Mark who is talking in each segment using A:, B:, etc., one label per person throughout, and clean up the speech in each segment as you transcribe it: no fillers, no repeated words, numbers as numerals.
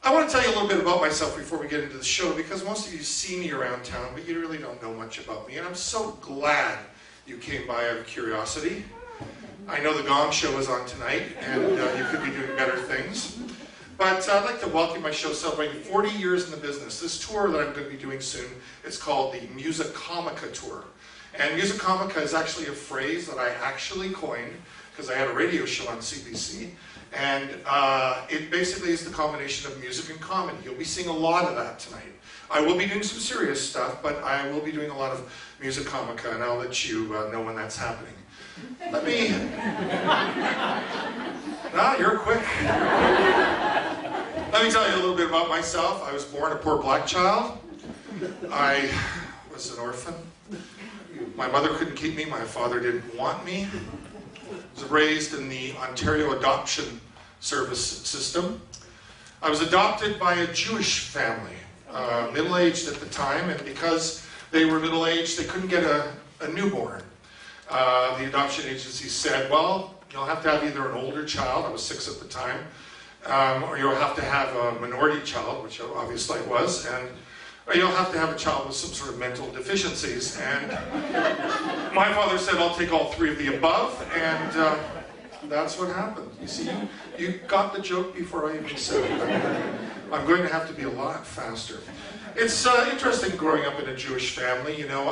A: I want to tell you a little bit about myself before we get into the show, because most of you see me around town, but you really don't know much about me, and I'm so glad you came by out of curiosity. I know the Gong Show is on tonight, and you could be doing better things. But I'd like to welcome my show celebrating 40 years in the business. This tour that I'm going to be doing soon, it's called the Musicomica Tour. And Musicomica is actually a phrase that I actually coined because I had a radio show on CBC. And it basically is the combination of music and comedy. You'll be seeing a lot of that tonight. I will be doing some serious stuff, but I will be doing a lot of Musicomica, and I'll let you know when that's happening. Let me... you're quick. Let me tell you a little bit about myself. I was born a poor black child. I was an orphan. My mother couldn't keep me. My father didn't want me. I was raised in the Ontario adoption service system. I was adopted by a Jewish family, middle-aged at the time, and because they were middle-aged, they couldn't get a newborn. The adoption agency said, well, you'll have to have either an older child, I was 6 at the time, or you'll have to have a minority child, which obviously I was, and or you'll have to have a child with some sort of mental deficiencies. And my father said, I'll take all 3 of the above, and that's what happened. You see, you got the joke before I even said it. I'm going to have to be a lot faster. It's interesting growing up in a Jewish family. You know,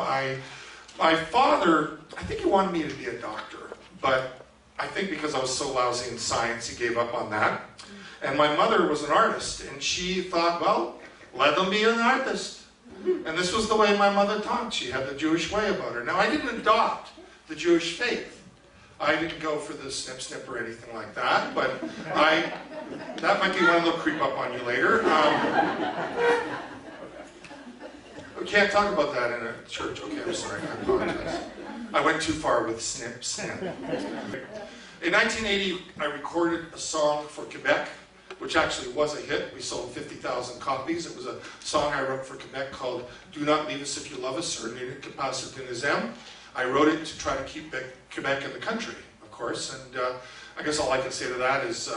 A: my father, I think he wanted me to be a doctor, but I think because I was so lousy in science, he gave up on that. And my mother was an artist, and she thought, well, let them be an artist. And this was the way my mother talked. She had the Jewish way about her. Now, I didn't adopt the Jewish faith. I didn't go for the snip or anything like that, but that might be one that'll creep up on you later. We can't talk about that in a church. Okay, I'm sorry, I apologize. I went too far with snip. In 1980, I recorded a song for Quebec, which actually was a hit. We sold 50,000 copies. It was a song I wrote for Quebec called Do Not Leave Us If You Love Us, or Ne Nous Quitte Pas Si Tu Nous Aimes. I wrote it to try to keep Quebec in the country, of course, and I guess all I can say to that is,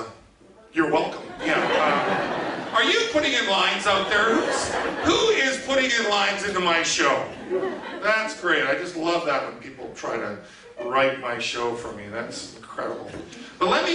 A: you're welcome. Yeah. Are you putting in lines out there? Who is putting in lines into my show? That's great. I just love that when people try to write my show for me. That's incredible. But let me